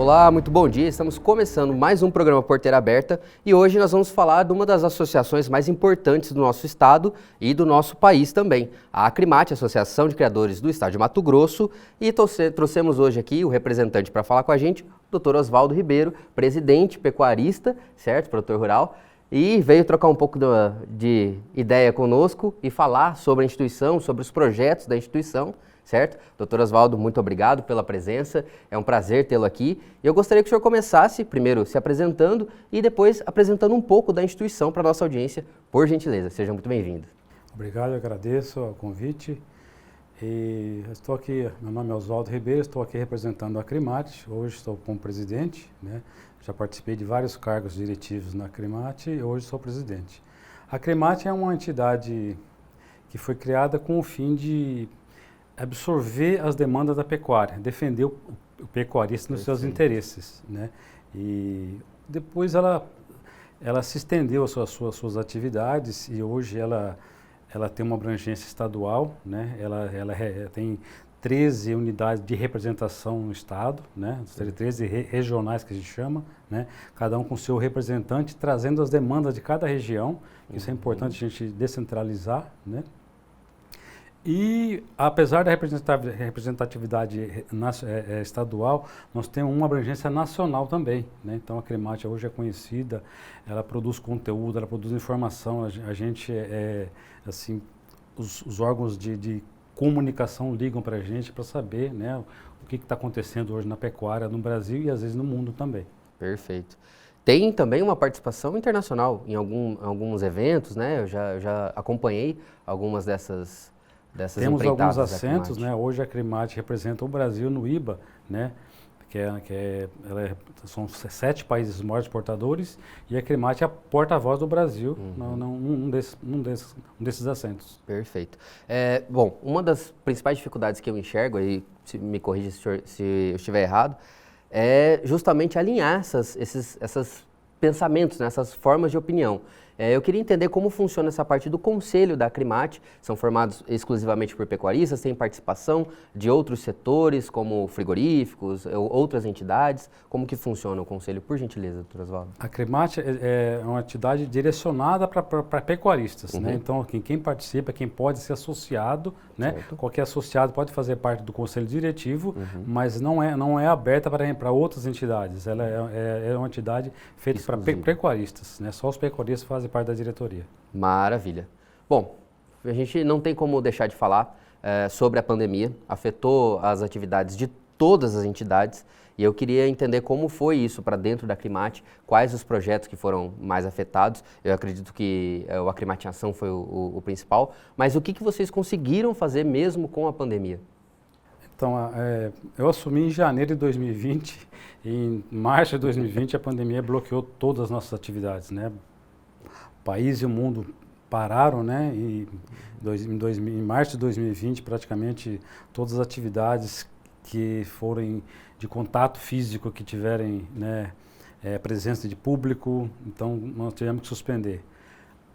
Olá, muito bom dia. Estamos começando mais um programa Porteira Aberta e hoje nós vamos falar de uma das associações mais importantes do nosso estado e do nosso país também, a Acrimate, Associação de Criadores do Estado de Mato Grosso, e trouxemos hoje aqui o representante para falar com a gente, o Dr. Oswaldo Ribeiro, presidente pecuarista, certo, produtor rural, e veio trocar um pouco de ideia conosco e falar sobre a instituição, sobre os projetos da instituição. Certo? Doutor Oswaldo, muito obrigado pela presença, é um prazer tê-lo aqui. E eu gostaria que o senhor começasse, primeiro, se apresentando e depois apresentando um pouco da instituição para a nossa audiência, por gentileza. Seja muito bem-vindo. Obrigado, eu agradeço o convite. E estou aqui, meu nome é Oswaldo Ribeiro, estou aqui representando a Acrimate, hoje estou como presidente, né? Já participei de vários cargos diretivos na Acrimate e hoje sou presidente. A Acrimate é uma entidade que foi criada com o fim de absorver as demandas da pecuária, defender o pecuarista nos seus interesses, né? E depois ela se estendeu às suas atividades e hoje ela tem uma abrangência estadual, né? Ela tem 13 unidades de representação no estado, né? 13 regionais que a gente chama, né? Cada um com seu representante, trazendo as demandas de cada região. Isso é importante a gente descentralizar, né? E, apesar da representatividade estadual, nós temos uma abrangência nacional também, né? Então, a Acrimate hoje é conhecida, ela produz conteúdo, ela produz informação, a gente, assim, os órgãos de comunicação ligam para a gente para saber, né, o que está acontecendo hoje na pecuária no Brasil e, às vezes, no mundo também. Perfeito. Tem também uma participação internacional em alguns eventos, né? Eu já acompanhei algumas dessas Temos alguns assentos, né? Hoje a Acrimate representa o Brasil no IBA, né? São 7 países maiores exportadores e a Acrimate é a porta-voz do Brasil num desses assentos. Perfeito. Bom, uma das principais dificuldades que eu enxergo, aí me corrija se eu estiver errado, é justamente alinhar esses pensamentos, né, essas formas de opinião. Eu queria entender como funciona essa parte do conselho da Acrimate. São formados exclusivamente por pecuaristas, tem participação de outros setores, como frigoríficos, outras entidades. Como que funciona o conselho, por gentileza, doutor Oswaldo? A Acrimate é uma entidade direcionada para pecuaristas, né? Então, quem participa, quem pode ser associado, né? Qualquer associado pode fazer parte do conselho diretivo, mas não é aberta para outras entidades. Ela é uma entidade feita para pecuaristas, né? Só os pecuaristas fazem parte da diretoria. Maravilha. Bom, a gente não tem como deixar de falar sobre a pandemia, afetou as atividades de todas as entidades e eu queria entender como foi isso para dentro da Acrimate, quais os projetos que foram mais afetados. Eu acredito que o Acrimate em Ação foi o principal, mas o que vocês conseguiram fazer mesmo com a pandemia? Então, eu assumi em janeiro de 2020 e em março de 2020 a pandemia bloqueou todas as nossas atividades, né? O país e o mundo pararam, né? E em março de 2020, praticamente todas as atividades que forem de contato físico, que tiverem, né, presença de público, então nós tivemos que suspender.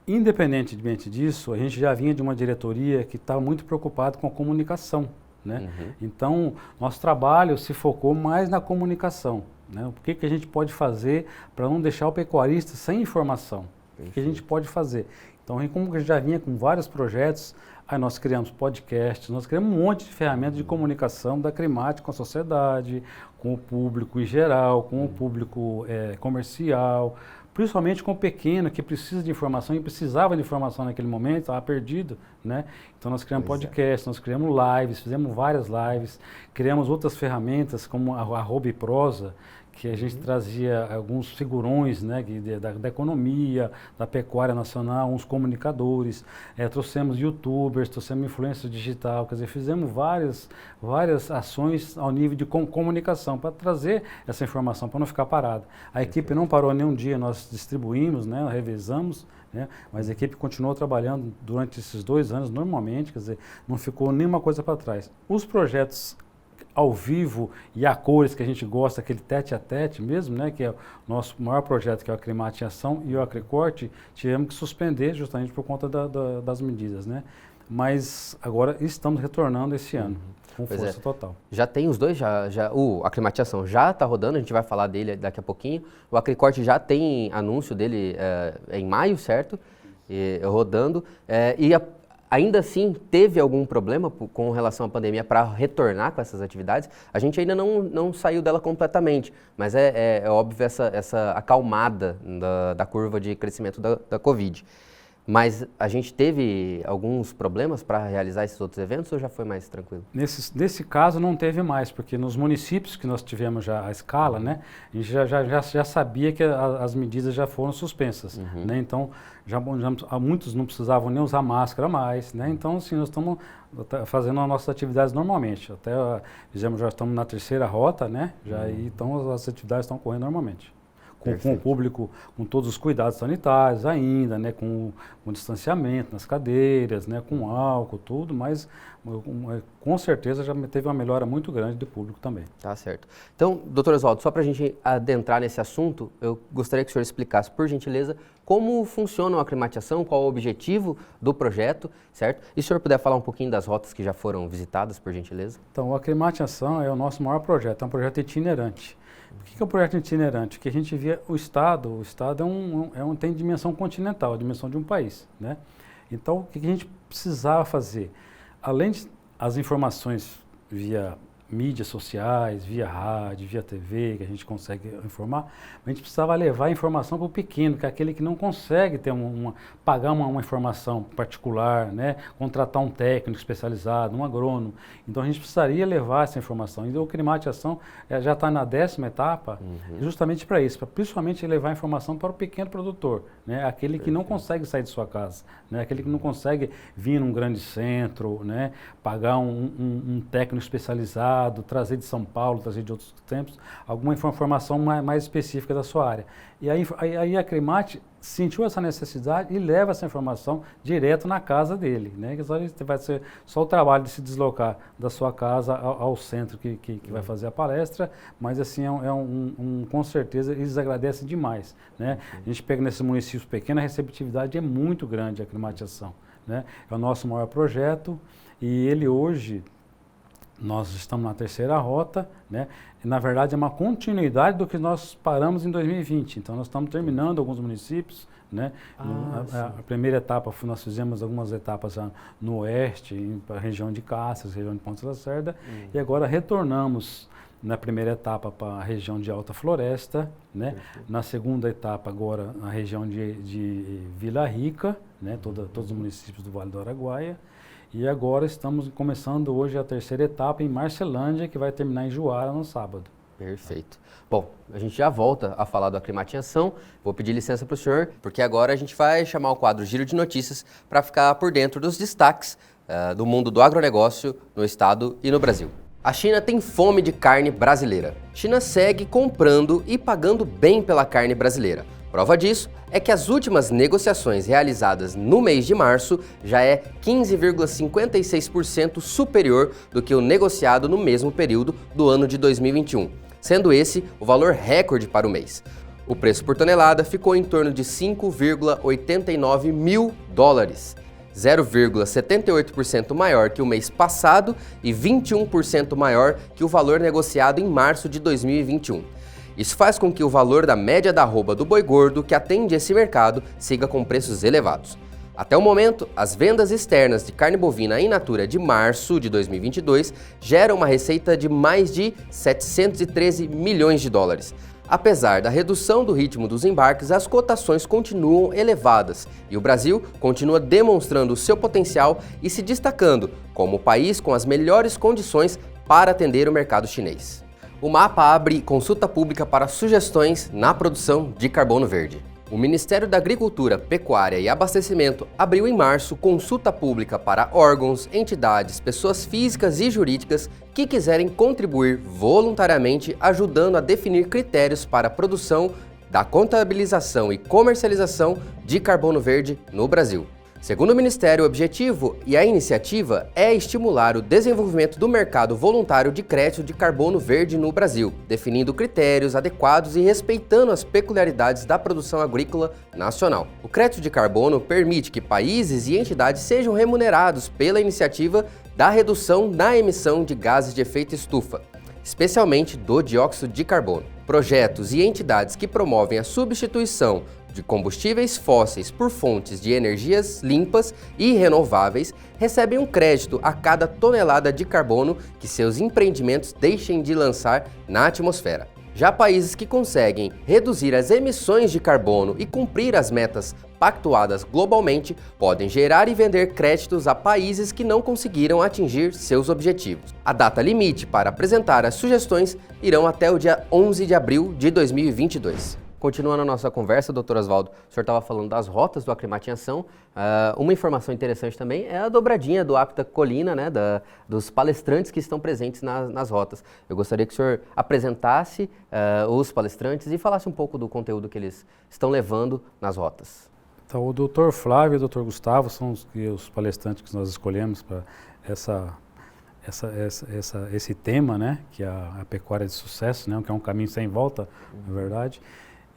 Independentemente disso, a gente já vinha de uma diretoria que estava muito preocupada com a comunicação, né? Então, nosso trabalho se focou mais na comunicação, né? O que a gente pode fazer para não deixar o pecuarista sem informação? O que a gente pode fazer? Então, como a gente já vinha com vários projetos, aí nós criamos podcasts, nós criamos um monte de ferramentas de comunicação da Acrimate com a sociedade, com o público em geral, com o público comercial, principalmente com o pequeno que precisa de informação e precisava de informação naquele momento, estava perdido, né? Então nós criamos podcasts, nós criamos lives, fizemos várias lives, criamos outras ferramentas como a Arroba e Prosa, que a gente trazia alguns figurões, né, da economia, da pecuária nacional, uns comunicadores, trouxemos youtubers, trouxemos influência digital, quer dizer, fizemos várias ações ao nível de comunicação para trazer essa informação, para não ficar parada. A equipe não parou nenhum dia, nós distribuímos, né, revezamos, né, mas a equipe continuou trabalhando durante esses 2 anos normalmente, quer dizer, não ficou nenhuma coisa para trás. Os projetos ao vivo e a cores que a gente gosta, aquele tete a tete mesmo, né, que é o nosso maior projeto, que é o Acrimate em Ação e o Acricorte, tivemos que suspender justamente por conta das medidas, né. mas agora estamos retornando esse ano com Pois força total. Já tem os dois, a climatização já está rodando, a gente vai falar dele daqui a pouquinho. O Acricorte já tem anúncio dele em maio, certo? Rodando. Ainda assim, teve algum problema com relação à pandemia para retornar com essas atividades? A gente ainda não saiu dela completamente, mas é óbvio essa acalmada da curva de crescimento da Covid. Mas a gente teve alguns problemas para realizar esses outros eventos ou já foi mais tranquilo? Nesse caso não teve mais, porque nos municípios que nós tivemos já a escala, né, a gente já sabia que as medidas já foram suspensas, né, então muitos não precisavam nem usar máscara mais, né, então assim, nós estamos fazendo as nossas atividades normalmente, já estamos na terceira rota, né, então as atividades estão correndo normalmente. Com o público, com todos os cuidados sanitários ainda, né, com distanciamento nas cadeiras, né, com álcool, tudo, mas com certeza já teve uma melhora muito grande do público também. Tá certo. Então, doutor Oswaldo, só para a gente adentrar nesse assunto, eu gostaria que o senhor explicasse, por gentileza, como funciona a aclimatização, qual é o objetivo do projeto, certo? E se o senhor puder falar um pouquinho das rotas que já foram visitadas, por gentileza? Então, a aclimatização é o nosso maior projeto, é um projeto itinerante. Por que é um projeto itinerante? Porque a gente via o Estado tem dimensão continental, a dimensão de um país, né? Então, o que a gente precisava fazer? Além de as informações via mídias sociais, via rádio, via TV, que a gente consegue informar, a gente precisava levar a informação para o pequeno, que é aquele que não consegue ter pagar uma informação particular, né? Contratar um técnico especializado, um agrônomo. Então a gente precisaria levar essa informação. Então a climatização já está na 10ª etapa, justamente para isso, para principalmente levar a informação para o pequeno produtor, né? Aquele que não consegue sair de sua casa, né? Aquele que não consegue vir num grande centro, né? Pagar um técnico especializado, trazer de São Paulo, trazer de outros tempos, alguma informação mais específica da sua área. E aí a Climate sentiu essa necessidade e leva essa informação direto na casa dele, né? Que vai ser só o trabalho de se deslocar da sua casa ao centro que vai fazer a palestra, mas assim, com certeza eles agradecem demais, né? A gente pega nesses municípios pequenos, a receptividade é muito grande, a climatização, né? É o nosso maior projeto e ele hoje, nós estamos na 3ª rota, né? E, na verdade, é uma continuidade do que nós paramos em 2020. Então, nós estamos terminando alguns municípios, né? A primeira etapa, nós fizemos algumas etapas no oeste, para a região de Cáceres, região de Ponta Lacerda, e agora retornamos na primeira etapa para a região de Alta Floresta, né? Na segunda etapa agora na região de Vila Rica, né? Todos os municípios do Vale do Araguaia. E agora estamos começando hoje a 3ª etapa em Marcelândia, que vai terminar em Juara no sábado. Perfeito. Bom, a gente já volta a falar da aclimatização. Vou pedir licença para o senhor, porque agora a gente vai chamar o quadro Giro de Notícias para ficar por dentro dos destaques do mundo do agronegócio no estado e no Brasil. A China tem fome de carne brasileira. China segue comprando e pagando bem pela carne brasileira. Prova disso é que as últimas negociações realizadas no mês de março já é 15,56% superior do que o negociado no mesmo período do ano de 2021, sendo esse o valor recorde para o mês. O preço por tonelada ficou em torno de 5,89 mil dólares, 0,78% maior que o mês passado e 21% maior que o valor negociado em março de 2021. Isso faz com que o valor da média da arroba do boi gordo que atende esse mercado siga com preços elevados. Até o momento, as vendas externas de carne bovina in natura de março de 2022 geram uma receita de mais de 713 milhões de dólares. Apesar da redução do ritmo dos embarques, as cotações continuam elevadas e o Brasil continua demonstrando o seu potencial e se destacando como o país com as melhores condições para atender o mercado chinês. O MAPA abre consulta pública para sugestões na produção de carbono verde. O Ministério da Agricultura, Pecuária e Abastecimento abriu em março consulta pública para órgãos, entidades, pessoas físicas e jurídicas que quiserem contribuir voluntariamente, ajudando a definir critérios para a produção, da contabilização e comercialização de carbono verde no Brasil. Segundo o Ministério, o objetivo e a iniciativa é estimular o desenvolvimento do mercado voluntário de crédito de carbono verde no Brasil, definindo critérios adequados e respeitando as peculiaridades da produção agrícola nacional. O crédito de carbono permite que países e entidades sejam remunerados pela iniciativa da redução na emissão de gases de efeito estufa, especialmente do dióxido de carbono. Projetos e entidades que promovem a substituição de combustíveis fósseis por fontes de energias limpas e renováveis recebem um crédito a cada tonelada de carbono que seus empreendimentos deixem de lançar na atmosfera. Já países que conseguem reduzir as emissões de carbono e cumprir as metas pactuadas globalmente podem gerar e vender créditos a países que não conseguiram atingir seus objetivos. A data limite para apresentar as sugestões irão até o dia 11 de abril de 2022. Continuando a nossa conversa, doutor Oswaldo, o senhor estava falando das rotas do Aclimate em Ação. Uma informação interessante também é a dobradinha do Apta Colina, né, dos palestrantes que estão presentes nas rotas. Eu gostaria que o senhor apresentasse os palestrantes e falasse um pouco do conteúdo que eles estão levando nas rotas. Então, o doutor Flávio e o doutor Gustavo são os palestrantes que nós escolhemos para esse tema, né, que é a pecuária de sucesso, né, que é um caminho sem volta, na verdade.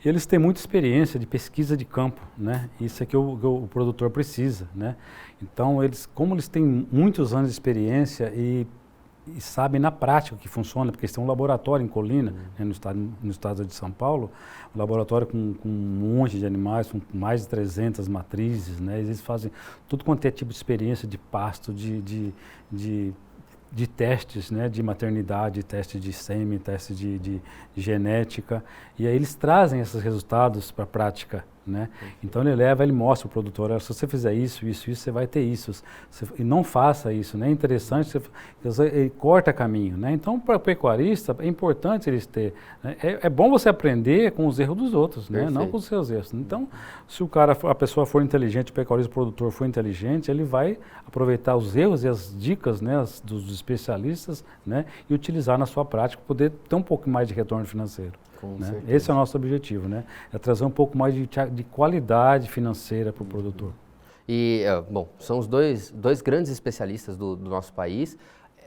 Eles têm muita experiência de pesquisa de campo, né? Isso é que o produtor precisa, né? Então, como eles têm muitos anos de experiência e sabem na prática que funciona, porque eles têm um laboratório em Colina, né, no estado de São Paulo, um laboratório com um monte de animais, com mais de 300 matrizes, né? Eles fazem tudo quanto é tipo de experiência de pasto, de testes, né, de maternidade, teste de sêmen, teste de genética, e aí eles trazem esses resultados para a prática, né? Então ele mostra o produtor, se você fizer isso, você vai ter isso, e não faça isso, né? É interessante, ele corta caminho, né? Então para o pecuarista é importante eles ter, né? É bom você aprender com os erros dos outros, né? Não com os seus erros. Então, se a pessoa for inteligente, o pecuarista, o produtor for inteligente, ele vai aproveitar os erros e as dicas, né, dos especialistas, né, e utilizar na sua prática, poder ter um pouco mais de retorno financeiro. Né? Esse é o nosso objetivo, né? É trazer um pouco mais de qualidade financeira para o produtor. E, bom, são os dois grandes especialistas do nosso país.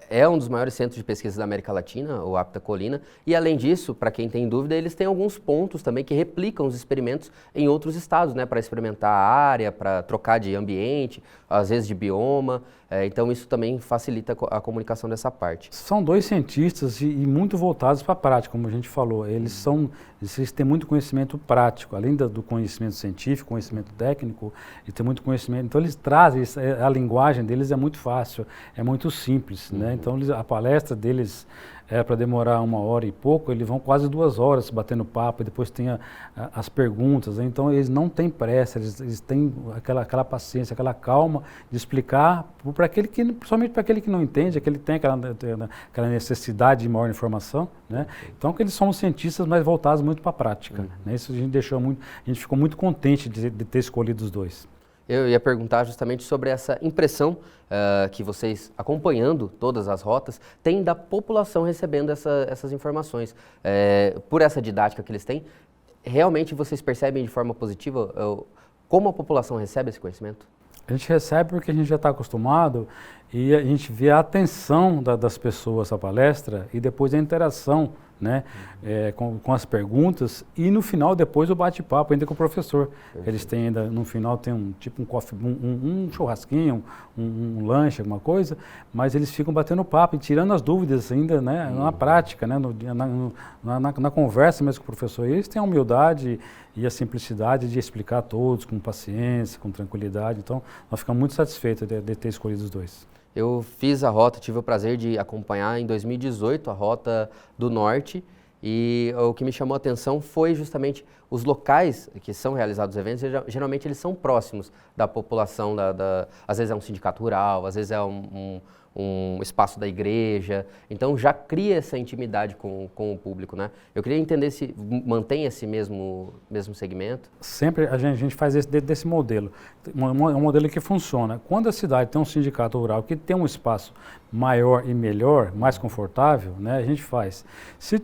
É um dos maiores centros de pesquisa da América Latina, o Apta Colina, e além disso, para quem tem dúvida, eles têm alguns pontos também que replicam os experimentos em outros estados, né, para experimentar a área, para trocar de ambiente, às vezes de bioma, então isso também facilita a comunicação dessa parte. São dois cientistas e muito voltados para a prática, como a gente falou, eles têm muito conhecimento prático, além do conhecimento científico, conhecimento técnico, e tem muito conhecimento, então eles trazem, a linguagem deles é muito fácil, é muito simples, né? Então a palestra deles é para demorar 1 hora e pouco, eles vão quase 2 horas batendo papo, e depois tem as perguntas, né? Então eles não têm pressa, eles têm aquela paciência, aquela calma de explicar, principalmente para aquele que não entende, aquele que tem aquela necessidade de maior informação, né? Então que eles são cientistas, mas voltados muito para a prática, né? Isso a gente ficou muito contente de ter escolhido os dois. Eu ia perguntar justamente sobre essa impressão que vocês, acompanhando todas as rotas, têm da população recebendo essas informações. Por essa didática que eles têm, realmente vocês percebem de forma positiva como a população recebe esse conhecimento? A gente recebe porque a gente já está acostumado e a gente vê a atenção das pessoas à palestra e depois a interação, né, com as perguntas e no final depois o bate-papo ainda com o professor. Eles têm ainda, no final tem um churrasquinho, um lanche, alguma coisa, mas eles ficam batendo papo e tirando as dúvidas ainda, né, na prática, né, na conversa mesmo com o professor. E eles têm a humildade e a simplicidade de explicar a todos com paciência, com tranquilidade. Então, nós ficamos muito satisfeitos de ter escolhido os dois. Eu fiz a rota, tive o prazer de acompanhar em 2018 a Rota do Norte e o que me chamou a atenção foi justamente os locais que são realizados os eventos, geralmente eles são próximos da população, às vezes é um sindicato rural, às vezes é um espaço da igreja, então já cria essa intimidade com o público, né? Eu queria entender se mantém esse mesmo segmento. Sempre a gente faz desse modelo, um modelo que funciona. Quando a cidade tem um sindicato rural que tem um espaço maior e melhor, mais confortável, né, a gente faz. Se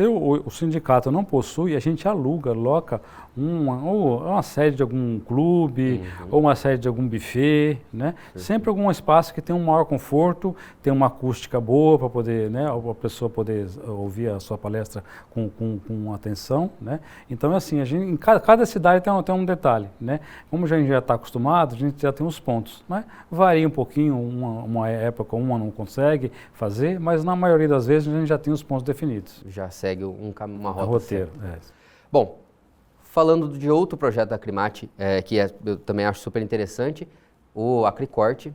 o sindicato não possui, a gente loca ou uma sede de algum clube, ou uma sede de algum buffet, né? Sempre algum espaço que tenha um maior conforto, tem uma acústica boa para poder, né, a pessoa poder ouvir a sua palestra com atenção, né? Então, assim, em cada cidade tem um detalhe, né? Como a gente já está acostumado, a gente já tem os pontos, né? Varia um pouquinho, uma época uma não consegue fazer, mas na maioria das vezes a gente já tem os pontos definidos. Já segue uma rota. Roteiro. Bom, falando de outro projeto da Acrimate, eu também acho super interessante, o Acricorte.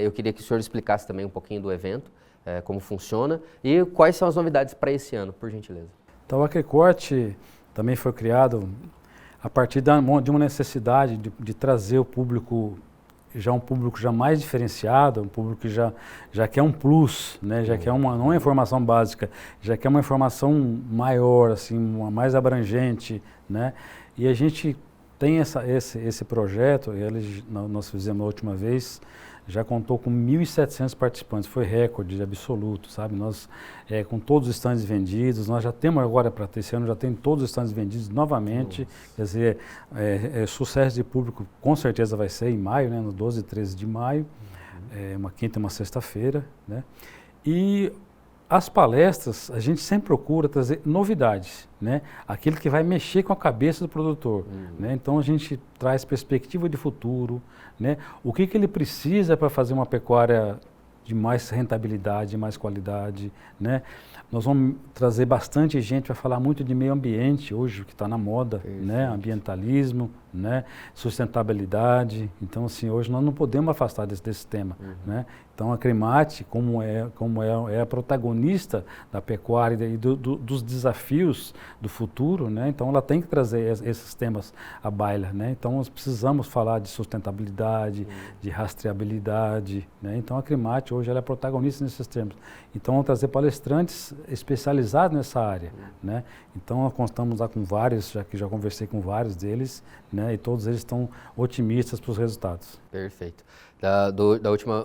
Eu queria que o senhor explicasse também um pouquinho do evento, como funciona e quais são as novidades para esse ano, por gentileza. Então, o Acricorte também foi criado a partir de uma necessidade de trazer o público, um público já mais diferenciado, um público que já quer um plus, né? Já quer não uma informação básica, já quer uma informação maior, assim, mais abrangente, né? E a gente tem esse projeto, nós fizemos a última vez, já contou com 1.700 participantes, foi recorde absoluto, sabe? Nós, com todos os stands vendidos, nós já temos agora para esse ano, já tem todos os stands vendidos novamente. Nossa. Quer dizer, sucesso de público com certeza vai ser em maio, né? No 12 e 13 de maio, uma quinta e uma sexta-feira, né? E as palestras, a gente sempre procura trazer novidades, né? Aquilo que vai mexer com a cabeça do produtor, né? Então a gente traz perspectiva de futuro, né? O que ele precisa para fazer uma pecuária de mais rentabilidade, de mais qualidade, né? Nós vamos trazer bastante gente para falar muito de meio ambiente hoje, que está na moda, né? Ambientalismo, né? Sustentabilidade. Então, assim, hoje nós não podemos afastar desse tema, né? Então, a Acrimate, como é a protagonista da pecuária e dos desafios do futuro, né? Então, ela tem que trazer esses temas à baila, né? Então, nós precisamos falar de sustentabilidade, de rastreabilidade, né? Então, a Acrimate hoje ela é protagonista nesses temas. Então, vamos trazer palestrantes especializados nessa área, né? Então, nós constamos lá com vários, já conversei com vários deles, né? E todos eles estão otimistas para os resultados. Perfeito.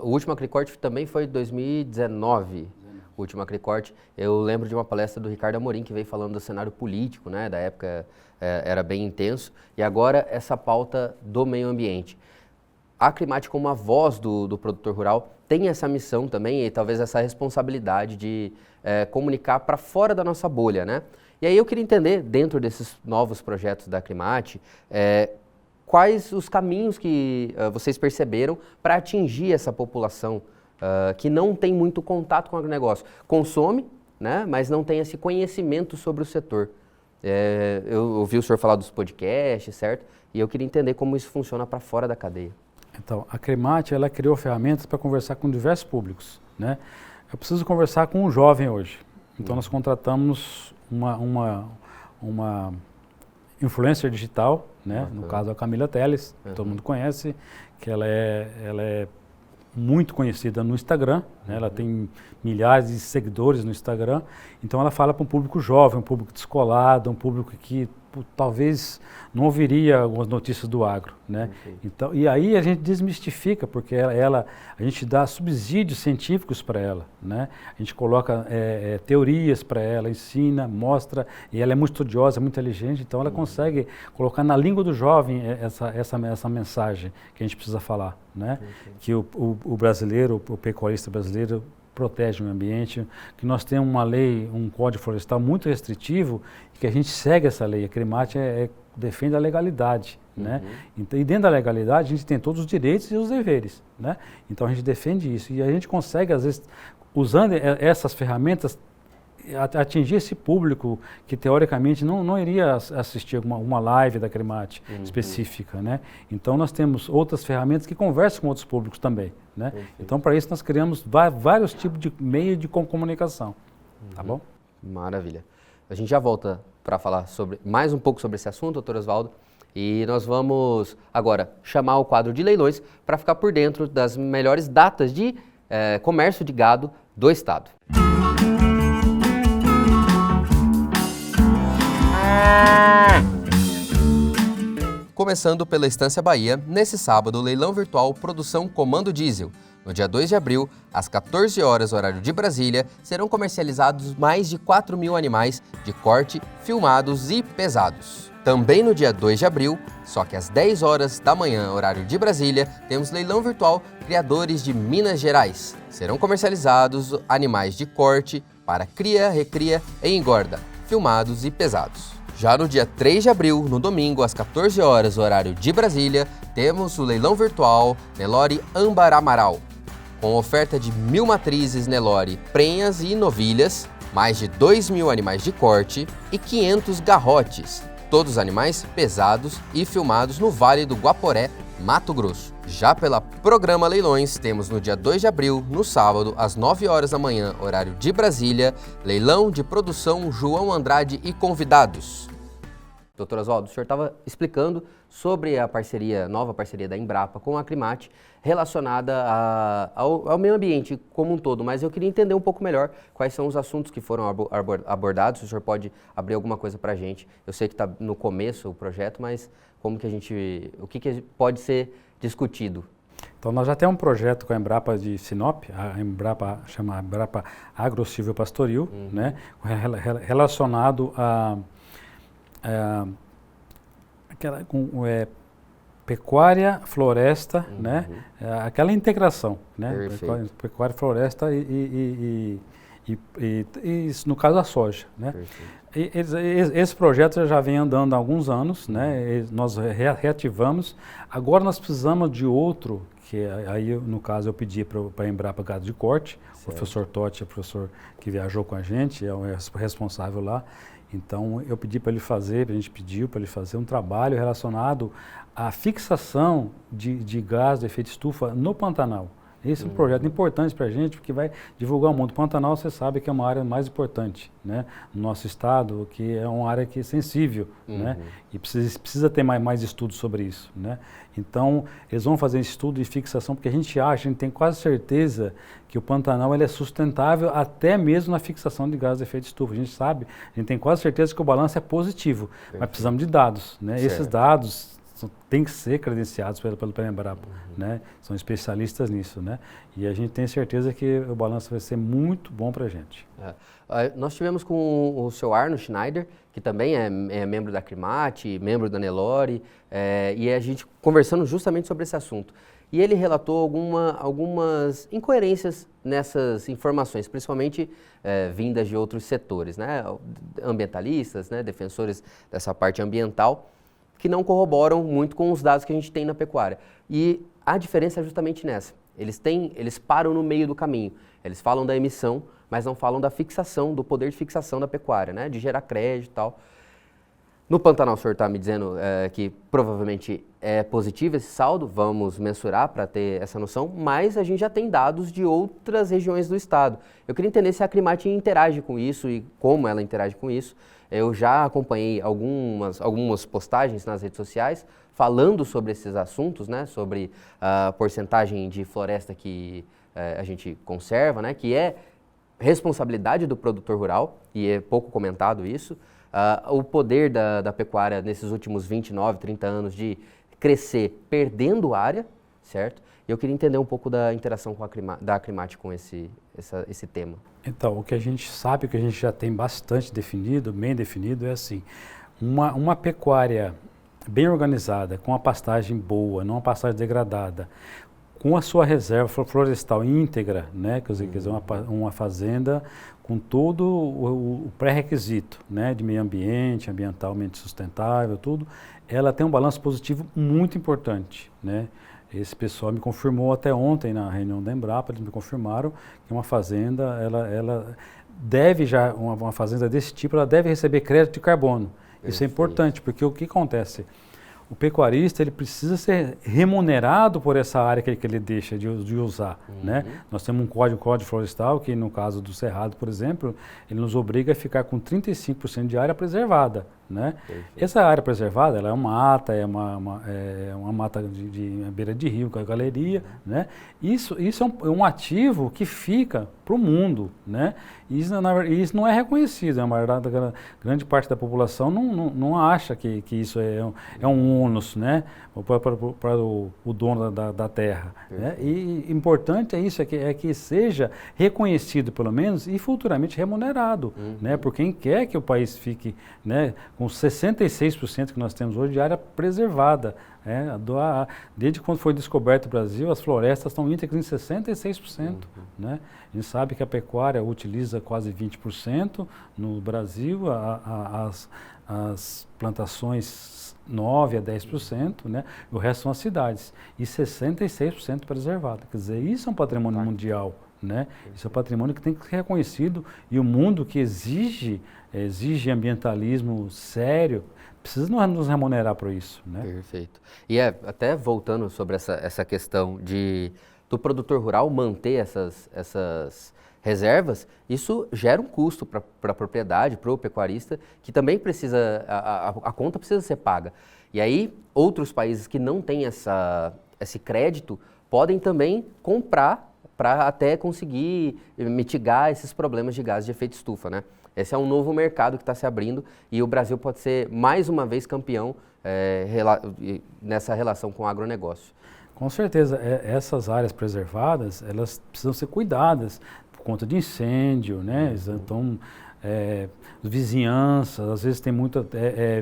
O último Acricorte também foi em 2019. O último Acricorte, eu lembro de uma palestra do Ricardo Amorim, que veio falando do cenário político, né? Da época era bem intenso. E agora essa pauta do meio ambiente. A Acrimate, como a voz do produtor rural, tem essa missão também e talvez essa responsabilidade de comunicar para fora da nossa bolha, né? E aí eu queria entender, dentro desses novos projetos da Acrimate, quais os caminhos que vocês perceberam para atingir essa população que não tem muito contato com o agronegócio. Consome, né, mas não tem esse conhecimento sobre o setor. Eu ouvi o senhor falar dos podcasts, certo? E eu queria entender como isso funciona para fora da cadeia. Então, a Acrimate, ela criou ferramentas para conversar com diversos públicos, né? Eu preciso conversar com um jovem hoje. Então, nós contratamos uma influencer digital, né? No caso, a Camila Teles, que todo mundo conhece, que ela é muito conhecida no Instagram, né? Ela tem milhares de seguidores no Instagram. Então, ela fala para um público jovem, um público descolado, um público que talvez não ouviria algumas notícias do agro, né? Então, e aí a gente desmistifica, porque a gente dá subsídios científicos para ela, né? A gente coloca teorias para ela, ensina, mostra, e ela é muito estudiosa, muito inteligente, então ela consegue colocar na língua do jovem essa mensagem que a gente precisa falar, né? Que o brasileiro, o pecuarista brasileiro protege o meio ambiente, que nós temos uma lei, um código florestal muito restritivo, e que a gente segue essa lei. A Acrimate defende a legalidade, né? Então, e dentro da legalidade a gente tem todos os direitos e os deveres, né? Então a gente defende isso e a gente consegue, às vezes, usando essas ferramentas, atingir esse público que teoricamente não iria assistir uma live da Acrimate específica, né? Então nós temos outras ferramentas que conversam com outros públicos também, né? Então para isso nós criamos vários tipos de meio de comunicação, tá bom? Maravilha. A gente já volta para falar mais um pouco sobre esse assunto, doutor Oswaldo, e nós vamos agora chamar o quadro de leilões para ficar por dentro das melhores datas de comércio de gado do estado. Começando pela Estância Bahia, nesse sábado, o leilão virtual Produção Comando Diesel. No dia 2 de abril, às 14 horas, horário de Brasília, serão comercializados mais de 4.000 animais de corte, filmados e pesados. Também no dia 2 de abril, só que às 10 horas da manhã, horário de Brasília, temos leilão virtual Criadores de Minas Gerais. Serão comercializados animais de corte para cria, recria e engorda, filmados e pesados. Já no dia 3 de abril, no domingo, às 14 horas, horário de Brasília, temos o leilão virtual Nelore Âmbar Amaral, com oferta de 1.000 matrizes Nelore prenhas e novilhas, mais de 2.000 animais de corte e 500 garrotes, todos os animais pesados e filmados no Vale do Guaporé, Mato Grosso. Já pela Programa Leilões, temos no dia 2 de abril, no sábado, às 9 horas da manhã, horário de Brasília, leilão de produção João Andrade e convidados. Doutor Oswaldo, o senhor estava explicando sobre a nova parceria da Embrapa com a Acrimate relacionada ao meio ambiente como um todo, mas eu queria entender um pouco melhor quais são os assuntos que foram abordados, se o senhor pode abrir alguma coisa para a gente. Eu sei que está no começo o projeto, mas o que pode ser discutido? Então, nós já temos um projeto com a Embrapa de Sinop, a Embrapa chama Embrapa Agrocivil Pastoril, né, relacionado a pecuária, floresta, né? Aquela integração, né? Pecuária, floresta e no caso a soja, né? Esse projeto já vem andando há alguns anos, né? Nós reativamos. Agora nós precisamos de outro, que aí no caso eu pedi para a Embrapa Gado de Corte, o professor Totti, o professor que viajou com a gente, é o responsável lá. Então, eu pedi para ele fazer, a gente pediu para ele fazer um trabalho relacionado à fixação de gás de efeito estufa no Pantanal. Esse é um projeto importante para a gente, porque vai divulgar o mundo. O Pantanal, você sabe que é uma área mais importante, né, no nosso estado, que é uma área que é sensível, né, e precisa ter mais estudos sobre isso, né. Então, eles vão fazer esse estudo de fixação, porque a gente tem quase certeza que o Pantanal ele é sustentável até mesmo na fixação de gás de efeito estufa. A gente tem quase certeza que o balanço é positivo, mas precisamos de dados, né. Esses dados tem que ser credenciados pela Embrapa, né? São especialistas nisso, né? E a gente tem certeza que o balanço vai ser muito bom para a gente. Nós tivemos com o seu Arno Schneider, que também é membro da Acrimate, membro da Nelore, e a gente conversando justamente sobre esse assunto. E ele relatou algumas incoerências nessas informações, principalmente vindas de outros setores, né? Ambientalistas, né? Defensores dessa parte ambiental, que não corroboram muito com os dados que a gente tem na pecuária. E a diferença é justamente nessa. Eles param no meio do caminho. Eles falam da emissão, mas não falam da fixação, do poder de fixação da pecuária, né? De gerar crédito e tal. No Pantanal, o senhor está me dizendo que provavelmente é positivo esse saldo, vamos mensurar para ter essa noção, mas a gente já tem dados de outras regiões do estado. Eu queria entender se a Acrimate interage com isso e como ela interage com isso. Eu já acompanhei algumas postagens nas redes sociais falando sobre esses assuntos, né, sobre a porcentagem de floresta que a gente conserva, né, que é responsabilidade do produtor rural, e é pouco comentado isso. O poder da pecuária nesses últimos 29, 30 anos de crescer perdendo área, certo? E eu queria entender um pouco da interação da Acrimate com esse tema. Então, o que a gente sabe, que a gente já tem bastante definido, bem definido, é assim, uma pecuária bem organizada, com uma pastagem boa, não uma pastagem degradada, com a sua reserva florestal íntegra, né, quer dizer, uma fazenda com todo o pré-requisito, né, de meio ambiente, ambientalmente sustentável, tudo, ela tem um balanço positivo muito importante, né. Esse pessoal me confirmou até ontem na reunião da Embrapa, eles me confirmaram que uma fazenda, ela deve já, uma fazenda desse tipo, ela deve receber crédito de carbono. Isso é importante, porque o que acontece? O pecuarista ele precisa ser remunerado por essa área que ele deixa de usar, né? Nós temos um código florestal que, no caso do Cerrado, por exemplo, ele nos obriga a ficar com 35% de área preservada, né? Essa área preservada, ela é uma mata, é uma mata de beira de rio, com a galeria, né? Isso é um ativo que fica para o mundo, né? Isso não é reconhecido, a grande parte da população não acha que isso é um ônus, né? Para o dono da terra, né? E importante é isso, é que seja reconhecido pelo menos e futuramente remunerado, né? Por quem quer que o país fique, né, com 66% que nós temos hoje de área preservada. Desde quando foi descoberto o Brasil, as florestas estão íntegras em 66%. Né? A gente sabe que a pecuária utiliza quase 20% no Brasil, as plantações 9% a 10%, né? O resto são as cidades, e 66% preservado. Quer dizer, isso é um patrimônio mundial. Né? Isso é um patrimônio que tem que ser reconhecido, e o mundo que exige ambientalismo sério, precisa nos remunerar por isso. Né? Perfeito. E até voltando sobre essa questão do produtor rural manter essas reservas, isso gera um custo para a propriedade, para o pecuarista, que também precisa, a conta precisa ser paga. E aí, outros países que não têm esse crédito podem também comprar para até conseguir mitigar esses problemas de gases de efeito estufa, né? Esse é um novo mercado que está se abrindo, e o Brasil pode ser mais uma vez campeão nessa relação com o agronegócio. Com certeza, essas áreas preservadas, elas precisam ser cuidadas por conta de incêndio, né? Então, vizinhança, às vezes tem muita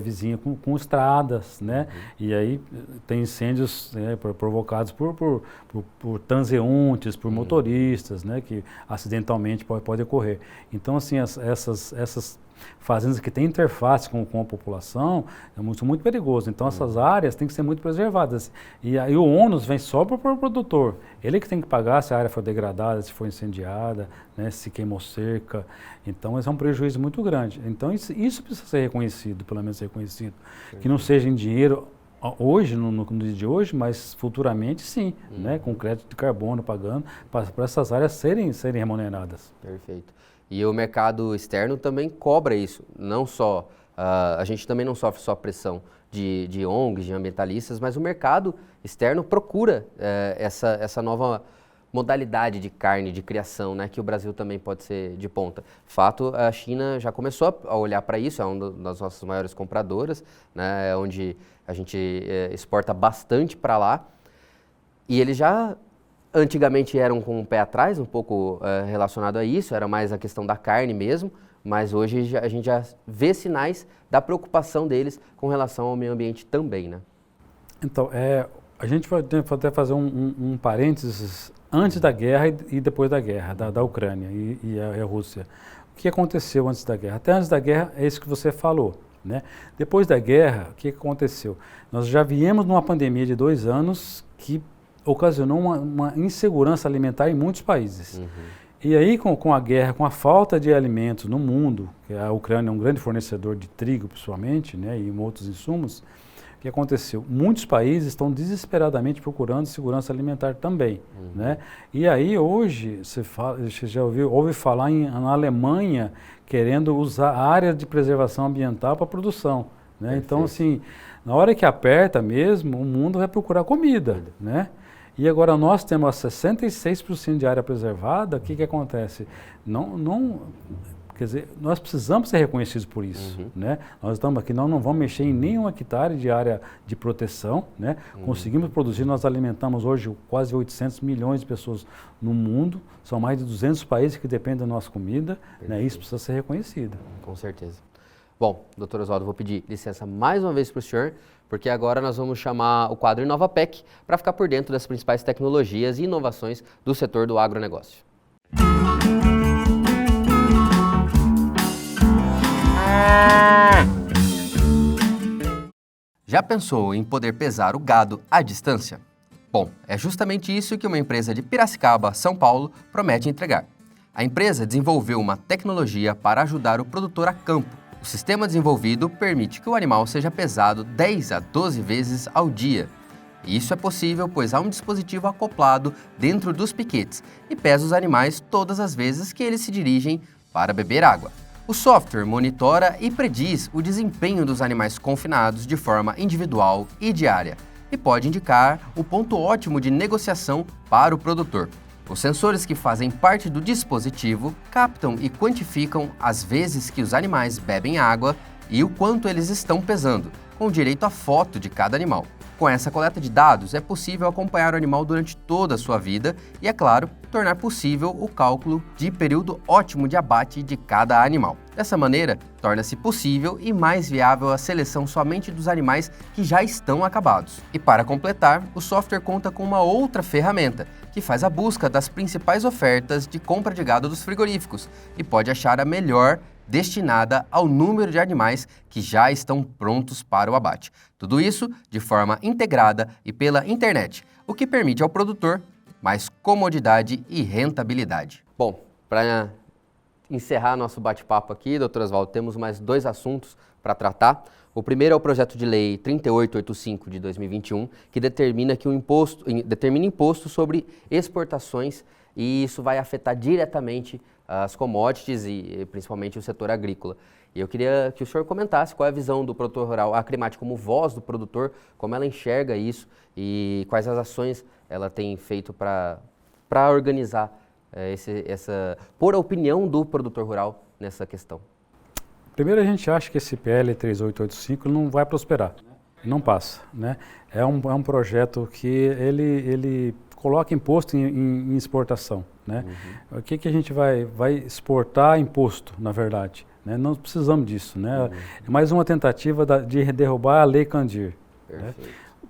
vizinha com estradas, né? E aí tem incêndios, né, provocados por transeuntes, por motoristas, né, que acidentalmente pode ocorrer. Então, assim, essas fazendas que têm interface com a população é muito perigoso. Então, essas áreas têm que ser muito preservadas. E aí o ônus vem só para o produtor. Ele que tem que pagar se a área for degradada, se for incendiada, né, se queimou cerca. Então, esse é um prejuízo muito grande. Então, isso precisa ser reconhecido, pelo menos ser reconhecido. Que não seja em dinheiro hoje, no dia de hoje, mas futuramente sim, né, com crédito de carbono pagando, para essas áreas serem remuneradas. Perfeito. E o mercado externo também cobra isso, não só, a gente também não sofre só pressão de ONGs, de ambientalistas, mas o mercado externo procura essa nova modalidade de carne, de criação, né, que o Brasil também pode ser de ponta. Fato, a China já começou a olhar para isso, é uma das nossas maiores compradoras, né, onde a gente exporta bastante para lá, e eles já antigamente eram com o pé atrás, um pouco relacionado a isso, era mais a questão da carne mesmo, mas hoje a gente já vê sinais da preocupação deles com relação ao meio ambiente também, né? Então, a gente pode até fazer um parênteses antes da guerra e depois da guerra, da Ucrânia e a Rússia. O que aconteceu antes da guerra? Até antes da guerra é isso que você falou, né? Depois da guerra, o que aconteceu? Nós já viemos numa pandemia de 2 anos que ocasionou uma insegurança alimentar em muitos países. E aí, com a guerra, com a falta de alimentos no mundo, que a Ucrânia é um grande fornecedor de trigo, principalmente, né, e outros insumos, o que aconteceu? Muitos países estão desesperadamente procurando segurança alimentar também. Né? E aí, hoje, você já ouve falar na Alemanha querendo usar a área de preservação ambiental para produção. Né? Então, assim, na hora que aperta mesmo, o mundo vai procurar comida, né? E agora nós temos 66% de área preservada, o que acontece? Quer dizer, nós precisamos ser reconhecidos por isso, né? Nós estamos aqui, nós não vamos mexer em nenhum hectare de área de proteção, né? Conseguimos produzir, nós alimentamos hoje quase 800 milhões de pessoas no mundo, são mais de 200 países que dependem da nossa comida, né? Isso precisa ser reconhecido. Com certeza. Bom, doutor Oswaldo, vou pedir licença mais uma vez para o senhor, porque agora nós vamos chamar o quadro InovaPEC para ficar por dentro das principais tecnologias e inovações do setor do agronegócio. Já pensou em poder pesar o gado à distância? Bom, é justamente isso que uma empresa de Piracicaba, São Paulo, promete entregar. A empresa desenvolveu uma tecnologia para ajudar o produtor a campo. O sistema desenvolvido permite que o animal seja pesado 10 a 12 vezes ao dia. E isso é possível pois há um dispositivo acoplado dentro dos piquetes e pesa os animais todas as vezes que eles se dirigem para beber água. O software monitora e prediz o desempenho dos animais confinados de forma individual e diária e pode indicar o ponto ótimo de negociação para o produtor. Os sensores que fazem parte do dispositivo captam e quantificam as vezes que os animais bebem água e o quanto eles estão pesando, com direito à foto de cada animal. Com essa coleta de dados, é possível acompanhar o animal durante toda a sua vida e, é claro, tornar possível o cálculo de período ótimo de abate de cada animal. Dessa maneira, torna-se possível e mais viável a seleção somente dos animais que já estão acabados. E para completar, o software conta com uma outra ferramenta, que faz a busca das principais ofertas de compra de gado dos frigoríficos e pode achar a melhor destinada ao número de animais que já estão prontos para o abate. Tudo isso de forma integrada e pela internet, o que permite ao produtor mais comodidade e rentabilidade. Bom, para encerrar nosso bate-papo aqui, doutor Oswaldo, temos mais 2 assuntos para tratar. O primeiro é o projeto de lei 3885 de 2021, que determina imposto sobre exportações, e isso vai afetar diretamente as commodities e principalmente o setor agrícola. E eu queria que o senhor comentasse qual é a visão do produtor rural, a Acrimate como voz do produtor, como ela enxerga isso e quais as ações ela tem feito para organizar pôr a opinião do produtor rural nessa questão. Primeiro, a gente acha que esse PL 3885 não vai prosperar, não passa, né? É um projeto que ele coloca imposto em exportação, né? Uhum. O que a gente vai exportar imposto, na verdade, né? Não precisamos disso, né? Uhum. É mais uma tentativa de derrubar a Lei Candir. Né?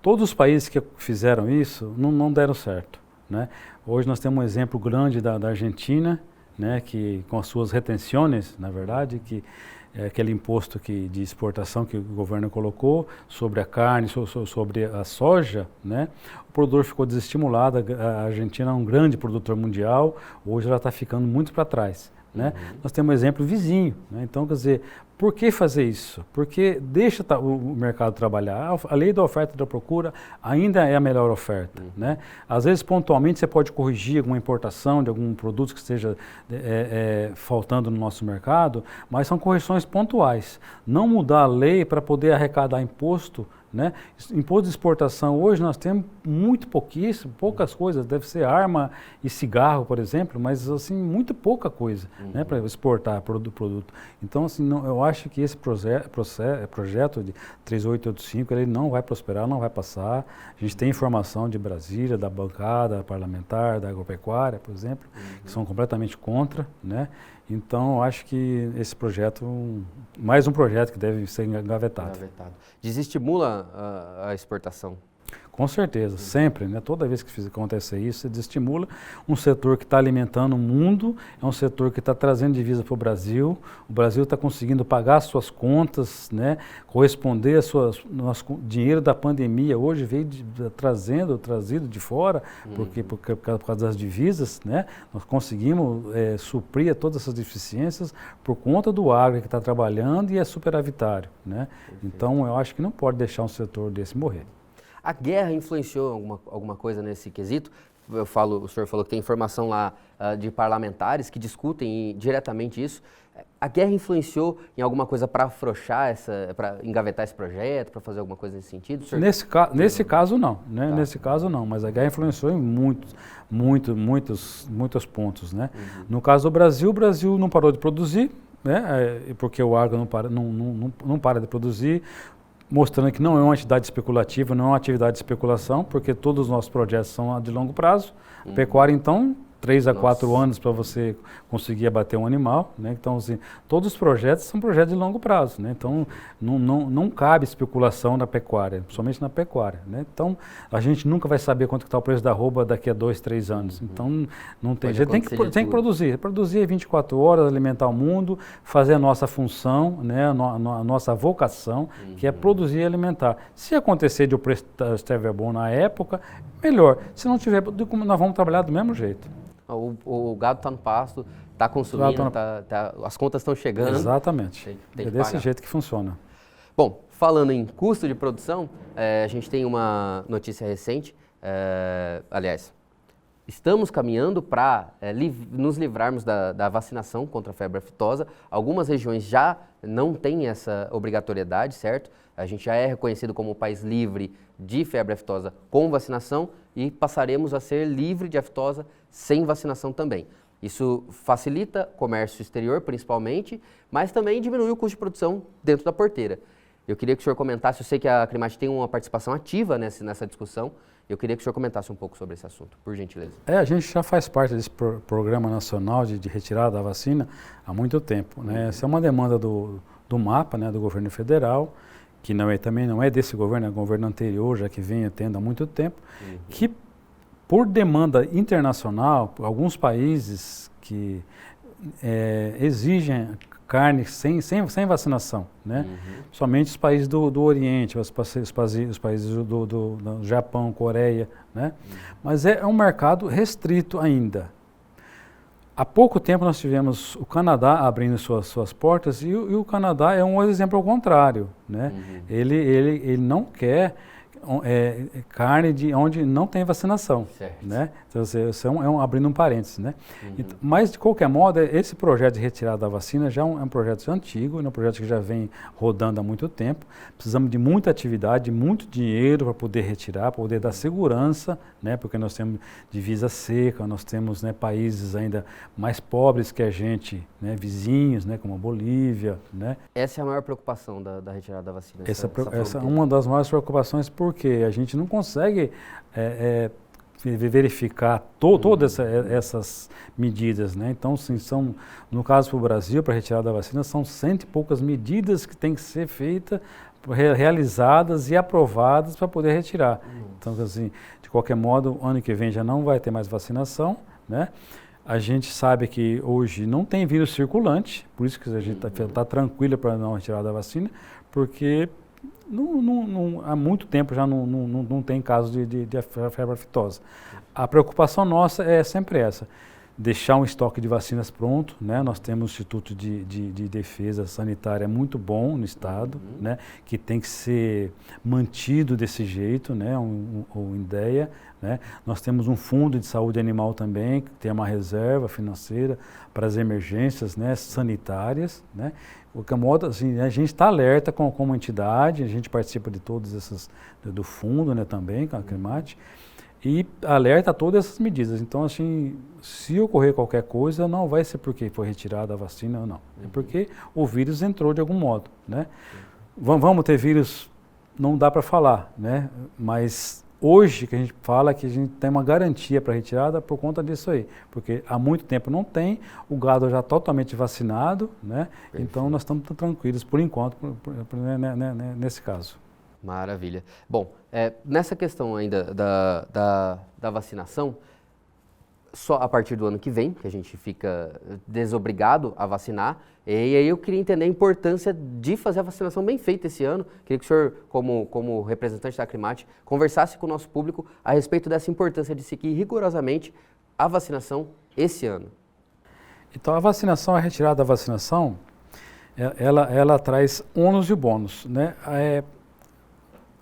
Todos os países que fizeram isso não deram certo, né? Hoje nós temos um exemplo grande da Argentina, né? Que com as suas retenções, na verdade, que é aquele imposto de exportação que o governo colocou sobre a carne, sobre a soja, né? O produtor ficou desestimulado, a Argentina é um grande produtor mundial, hoje ela está ficando muito para trás, né? Uhum. Nós temos um exemplo vizinho, né? Então, quer dizer, por que fazer isso? Porque deixa o mercado trabalhar. A lei da oferta e da procura ainda é a melhor oferta, né? Às vezes, pontualmente, você pode corrigir alguma importação de algum produto que esteja faltando no nosso mercado, mas são correções pontuais. Não mudar a lei para poder arrecadar imposto, né? Imposto de exportação, hoje nós temos muito pouquíssimo, poucas coisas, deve ser arma e cigarro, por exemplo, mas assim, muito pouca coisa, né, para exportar produto. Então, assim, eu acho que esse projeto de 3885, ele não vai prosperar, não vai passar. A gente tem informação de Brasília, da bancada parlamentar, da agropecuária, por exemplo, que são completamente contra, né? Então, eu acho que esse projeto, mais um projeto que deve ser engavetado. Desestimula a exportação? Com certeza, sempre, né? Toda vez que acontecer isso, você desestimula um setor que está alimentando o mundo, é um setor que está trazendo divisa para o Brasil está conseguindo pagar as suas contas, né? Corresponder nosso dinheiro da pandemia, hoje veio trazido de fora, por causa das divisas, né? Nós conseguimos suprir todas essas deficiências por conta do agro que está trabalhando e é superavitário, né? Então, eu acho que não pode deixar um setor desse morrer. A guerra influenciou alguma coisa nesse quesito? O senhor falou que tem informação lá de parlamentares que discutem diretamente isso. A guerra influenciou em alguma coisa para afrouxar, para engavetar esse projeto, para fazer alguma coisa nesse sentido? Nesse caso não, né? Tá. Nesse caso não, mas a guerra influenciou em muitos pontos, né? No caso do Brasil, o Brasil não parou de produzir, né? Porque o agro não para de produzir, mostrando que não é uma atividade especulativa, não é uma atividade de especulação, porque todos os nossos projetos são de longo prazo. Pecuária, então, 3 a 4 anos para você conseguir abater um animal, né? Então, assim, todos os projetos são projetos de longo prazo, né? Então, não cabe especulação na pecuária, principalmente na pecuária, né? Então, a gente nunca vai saber quanto está o preço da arroba daqui a 2, 3 anos. Então, não tem jeito. Tem que produzir 24 horas, alimentar o mundo, fazer a nossa função, né? A nossa vocação, que é produzir e alimentar. Se acontecer de o preço estiver bom na época, melhor. Se não tiver, nós vamos trabalhar do mesmo jeito. O gado está no pasto, está consumindo, as contas estão chegando. Exatamente. É desse jeito que funciona. Bom, falando em custo de produção, a gente tem uma notícia recente, aliás, estamos caminhando para nos livrarmos da vacinação contra a febre aftosa. Algumas regiões já não têm essa obrigatoriedade, certo? A gente já é reconhecido como um país livre de febre aftosa com vacinação e passaremos a ser livre de aftosa sem vacinação também. Isso facilita o comércio exterior, principalmente, mas também diminui o custo de produção dentro da porteira. Eu queria que o senhor comentasse, eu sei que a Acrimate tem uma participação ativa nessa discussão, eu queria que o senhor comentasse um pouco sobre esse assunto, por gentileza. A gente já faz parte desse Programa Nacional de retirada da vacina há muito tempo, né? Essa é uma demanda do MAPA, né, do governo federal, que também não é desse governo, é o governo anterior, já que vem tendo há muito tempo, que por demanda internacional, alguns países que exigem carne sem vacinação, né? Somente os países do Oriente, os países do Japão, Coreia, né? Mas é um mercado restrito ainda. Há pouco tempo nós tivemos o Canadá abrindo suas portas e o Canadá é um exemplo ao contrário, né? Ele não quer carne de onde não tem vacinação, né? Então, isso abrindo um parênteses, né? Mas, de qualquer modo, esse projeto de retirada da vacina já é um projeto antigo, é um projeto que já vem rodando há muito tempo. Precisamos de muita atividade, de muito dinheiro para poder retirar, para poder dar segurança, né? Porque nós temos divisa seca, nós temos, né, países ainda mais pobres que a gente, né, vizinhos, né, como a Bolívia, né? Essa é a maior preocupação da retirada da vacina? Essa é uma das maiores preocupações, porque a gente não consegue verificar todas essas medidas, né? Então, sim, no caso do Brasil, para a retirada da vacina, são 100 e poucas medidas que têm que ser feitas, realizadas e aprovadas para poder retirar. Então, assim, de qualquer modo, ano que vem já não vai ter mais vacinação, né? A gente sabe que hoje não tem vírus circulante, por isso que a gente está tranquila para não retirar da vacina, porque há muito tempo já não tem caso de febre aftosa. A preocupação nossa é sempre essa, deixar um estoque de vacinas pronto, né? Nós temos um Instituto de Defesa Sanitária muito bom no estado, né? Que tem que ser mantido desse jeito, né? O INDEA, né? Nós temos um fundo de saúde animal também, que tem uma reserva financeira para as emergências, né, sanitárias, né? De qualquer modo, assim, a gente está alerta como entidade, a gente participa de todas essas, do fundo, né, também, com a Acrimate, e alerta a todas essas medidas. Então, assim, se ocorrer qualquer coisa, não vai ser porque foi retirada a vacina ou não. É porque o vírus entrou de algum modo, né? Vamos ter vírus, não dá para falar, né? Mas hoje que a gente fala que a gente tem uma garantia para retirada por conta disso aí. Porque há muito tempo não tem, o gado já totalmente vacinado, né? Então nós estamos tranquilos por enquanto, nesse caso. Maravilha. Bom, nessa questão ainda da vacinação, só a partir do ano que vem, que a gente fica desobrigado a vacinar, e aí eu queria entender a importância de fazer a vacinação bem feita esse ano. Queria que o senhor, como representante da Acrimate, conversasse com o nosso público a respeito dessa importância de seguir rigorosamente a vacinação esse ano. Então, a retirada da vacinação, ela traz ônus e bônus, né?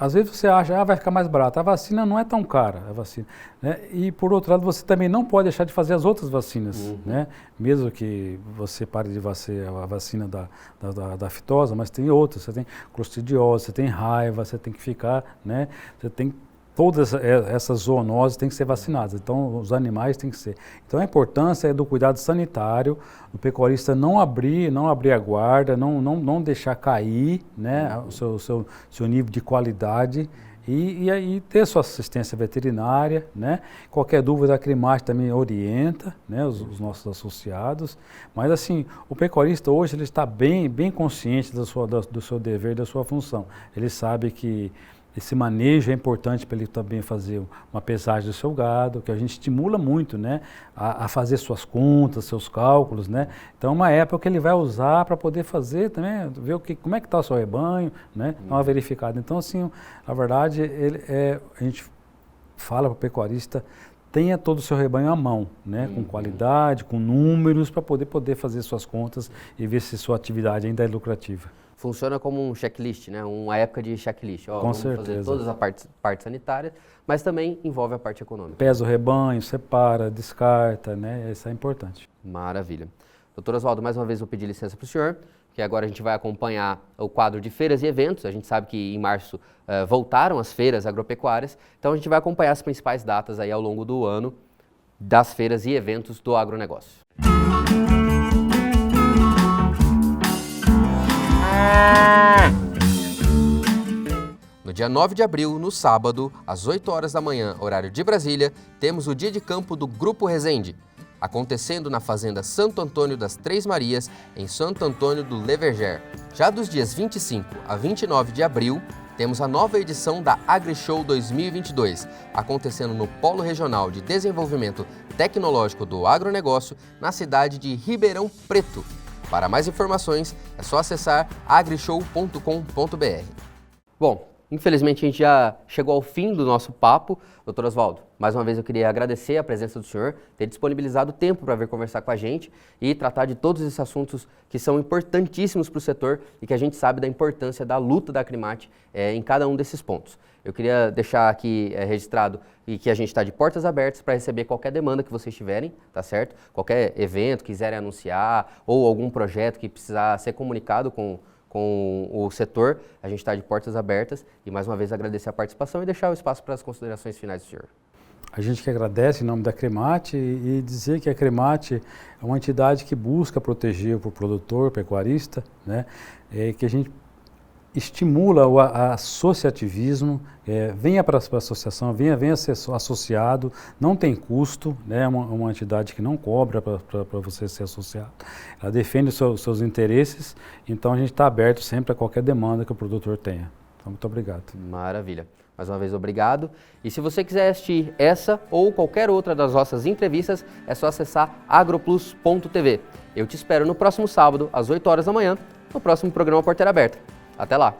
Às vezes você acha, vai ficar mais barato. A vacina não é tão cara, a vacina, né? E, por outro lado, você também não pode deixar de fazer as outras vacinas, né? Mesmo que você pare de vacinar a vacina da aftosa, mas tem outras. Você tem clostridiose, você tem raiva, você tem que ficar, né? Você tem todas essas zoonoses têm que ser vacinadas, então os animais têm que ser. Então a importância é do cuidado sanitário, do pecuarista não abrir a guarda, não deixar cair, né, o seu nível de qualidade e aí ter sua assistência veterinária, né? Qualquer dúvida a Acrimate também orienta, né, os nossos associados, mas assim, o pecuarista hoje ele está bem consciente do seu dever, da sua função. Ele sabe que esse manejo é importante para ele também fazer uma pesagem do seu gado, que a gente estimula muito, né, a fazer suas contas, seus cálculos, né. Então é uma época que ele vai usar para poder fazer também, ver como é que está o seu rebanho, né, dar uma verificada. Então, assim, a verdade, a gente fala para o pecuarista, tenha todo o seu rebanho à mão, né, com qualidade, com números, para poder fazer suas contas e ver se sua atividade ainda é lucrativa. funciona como um checklist, né? Uma época de checklist. Ó, Com vamos certeza. fazer todas as partes sanitárias, mas também envolve a parte econômica. Pesa o rebanho, separa, descarta, né? Isso é importante. Maravilha. Doutor Oswaldo, mais uma vez vou pedir licença para o senhor, que agora a gente vai acompanhar o quadro de feiras e eventos. A gente sabe que em março voltaram as feiras agropecuárias, então a gente vai acompanhar as principais datas aí ao longo do ano das feiras e eventos do agronegócio. No dia 9 de abril, no sábado, às 8 horas da manhã, horário de Brasília, temos o dia de campo do Grupo Resende, acontecendo na Fazenda Santo Antônio das Três Marias, em Santo Antônio do Leverger. Já dos dias 25 a 29 de abril, temos a nova edição da AgriShow 2022, acontecendo no Polo Regional de Desenvolvimento Tecnológico do Agronegócio, na cidade de Ribeirão Preto. Para mais informações, é só acessar agrishow.com.br. Bom, infelizmente a gente já chegou ao fim do nosso papo. Doutor Oswaldo, mais uma vez eu queria agradecer a presença do senhor, ter disponibilizado tempo para vir conversar com a gente e tratar de todos esses assuntos que são importantíssimos para o setor e que a gente sabe da importância da luta da Acrimate em cada um desses pontos. Eu queria deixar aqui registrado e que a gente está de portas abertas para receber qualquer demanda que vocês tiverem, tá certo? Qualquer evento, quiserem anunciar ou algum projeto que precisar ser comunicado com o setor, a gente está de portas abertas e mais uma vez agradecer a participação e deixar o espaço para as considerações finais do senhor. A gente que agradece em nome da Acrimate e dizer que a Acrimate é uma entidade que busca proteger o produtor, o pecuarista, né? Que a gente estimula o associativismo, venha para a associação, venha ser associado, não tem custo, né? É uma entidade que não cobra para você ser associado. Ela defende os seus interesses, então a gente está aberto sempre a qualquer demanda que o produtor tenha. Então, muito obrigado. Maravilha. Mais uma vez, obrigado. E se você quiser assistir essa ou qualquer outra das nossas entrevistas, é só acessar agroplus.tv. Eu te espero no próximo sábado, às 8 horas da manhã, no próximo programa Porteira Aberta. Até lá!